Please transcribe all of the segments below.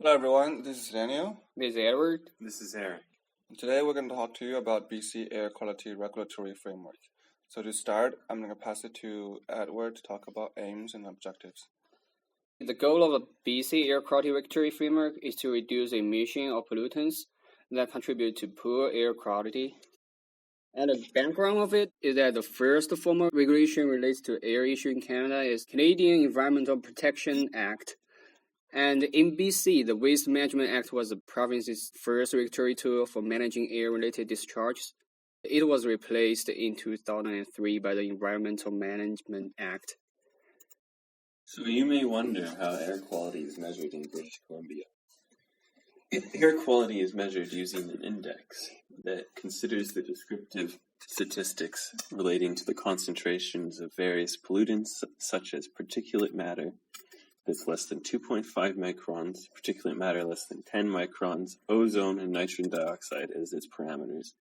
Hello everyone, this is Daniel. This is Edward. This is Eric. Today we're going to talk to you about BC Air Quality Regulatory Framework. So to start, I'm going to pass it to Edward to talk about aims and objectives. The goal of the BC Air Quality Regulatory Framework is to reduce emission of pollutants that contribute to poor air quality. And the background of it is that the first formal regulation relates to air issue in Canada is Canadian Environmental Protection Act. And in BC, the Waste Management Act was the province's first regulatory tool for managing air-related discharges. It was replaced in 2003 by the Environmental Management Act. So you may wonder how air quality is measured in British Columbia. Air quality is measured using an index that considers the descriptive statistics relating to the concentrations of various pollutants such as particulate matter that's less than 2.5 microns, particulate matter less than 10 microns, ozone and nitrogen dioxide as its parameters.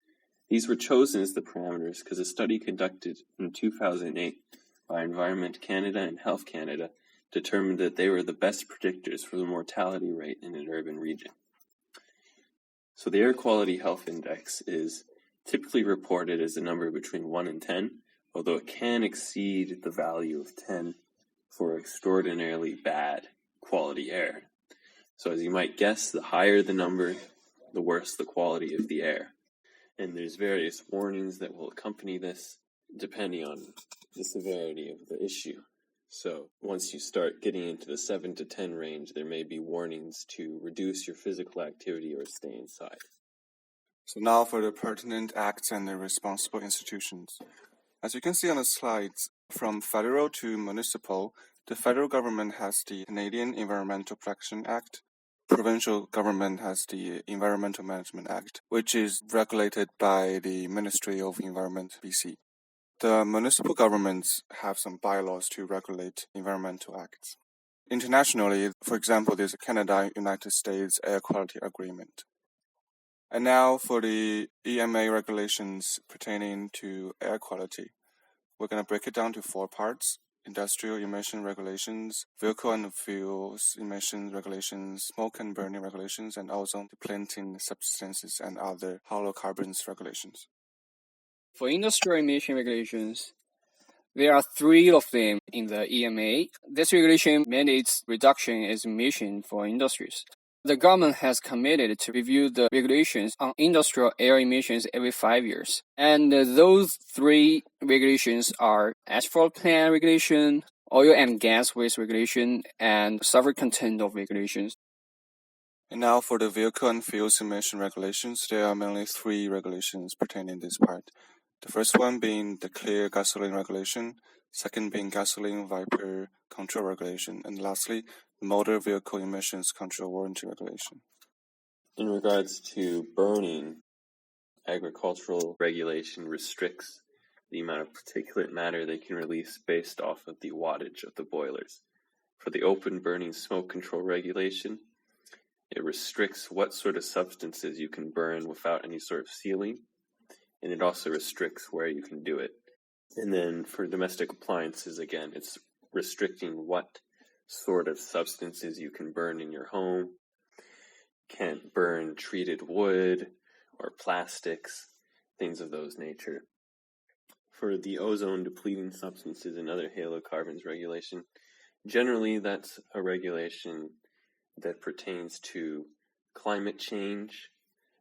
These were chosen as the parameters because a study conducted in 2008 by Environment Canada and Health Canada determined that they were the best predictors for the mortality rate in an urban region. So the Air Quality Health Index is typically reported as a number between 1 and 10, although it can exceed the value of 10 for extraordinarily bad quality air. So as you might guess, the higher the number, the worse the quality of the air. And there's various warnings that will accompany this depending on the severity of the issue. So once you start getting into the 7 to 10 range, there may be warnings to reduce your physical activity or stay inside. So now for the pertinent acts and the responsible institutions. As you can see on the slides, from federal to municipal, the federal government has the Canadian Environmental Protection Act. Provincial government has the Environmental Management Act, which is regulated by the Ministry of Environment, BC. The municipal governments have some bylaws to regulate environmental acts. Internationally, for example, there's a Canada-United States Air Quality Agreement. And now for the EMA regulations pertaining to air quality. We're going to break it down to 4 parts: industrial emission regulations, vehicle and fuels emission regulations, smoke and burning regulations, and ozone depleting substances and other halocarbons regulations. For industrial emission regulations, there are 3 of them in the EMA. This regulation mandates reduction in emission for industries. The government has committed to review the regulations on industrial air emissions every 5 years. And those 3 regulations are asphalt plant regulation, oil and gas waste regulation, and sulfur content of regulations. And now for the vehicle and fuels emission regulations, there are mainly 3 regulations pertaining to this part. The first one being the clear gasoline regulation, second being gasoline vapor control regulation, and lastly, motor vehicle emissions control warranty regulation. In regards to burning, agricultural regulation restricts the amount of particulate matter they can release based off of the wattage of the boilers. For the open burning smoke control regulation, it restricts what sort of substances you can burn without any sort of sealing, and it also restricts where you can do it. And then for domestic appliances, again, it's restricting what sort of substances you can burn in your home. Can't burn treated wood or plastics, things of those nature. For the ozone depleting substances and other halocarbons regulation, generally that's a regulation that pertains to climate change.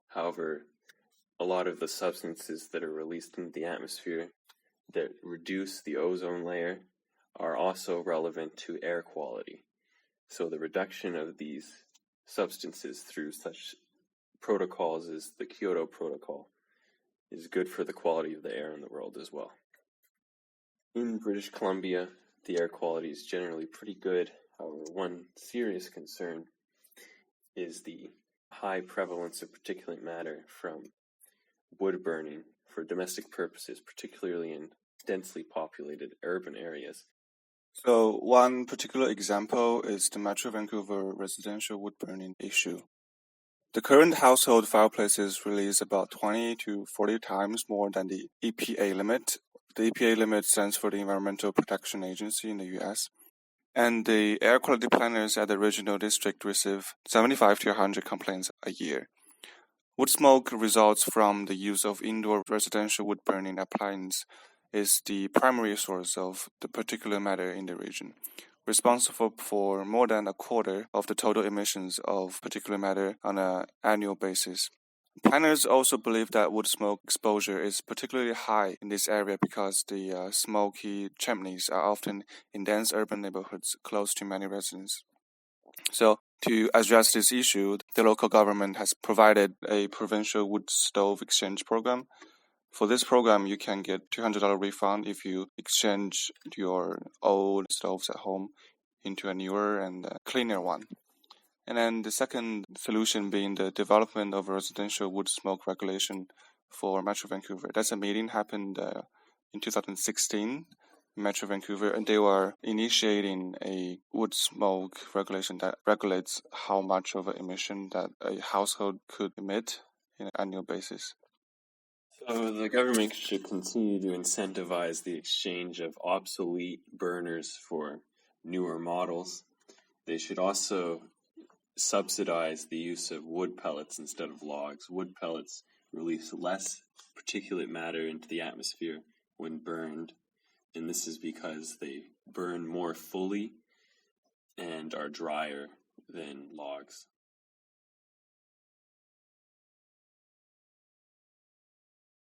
However, a lot of the substances that are released into the atmosphere that reduce the ozone layer are also relevant to air quality. So the reduction of these substances through such protocols as the Kyoto Protocol is good for the quality of the air in the world as well. In British Columbia, the air quality is generally pretty good. However, one serious concern is the high prevalence of particulate matter from wood burning for domestic purposes, particularly in densely populated urban areas. So one particular example is the Metro Vancouver residential wood burning issue. The current household fireplaces release about 20 to 40 times more than the EPA limit. The EPA limit stands for the Environmental Protection Agency in the US. And the air quality planners at the regional district receive 75 to 100 complaints a year. Wood smoke results from the use of indoor residential wood burning appliances is the primary source of the particulate matter in the region, responsible for more than a quarter of the total emissions of particulate matter on an annual basis. Planners also believe that wood smoke exposure is particularly high in this area because the smoky chimneys are often in dense urban neighborhoods close to many residents. So, to address this issue, the local government has provided a provincial wood stove exchange program. For this program, you can get $200 refund if you exchange your old stoves at home into a newer and cleaner one. And then the second solution being the development of a residential wood smoke regulation for Metro Vancouver. That's a meeting happened in 2016 in Metro Vancouver, and they were initiating a wood smoke regulation that regulates how much of an emission that a household could emit on an annual basis. So the government should continue to incentivize the exchange of obsolete burners for newer models. They should also subsidize the use of wood pellets instead of logs. Wood pellets release less particulate matter into the atmosphere when burned, and this is because they burn more fully and are drier than logs.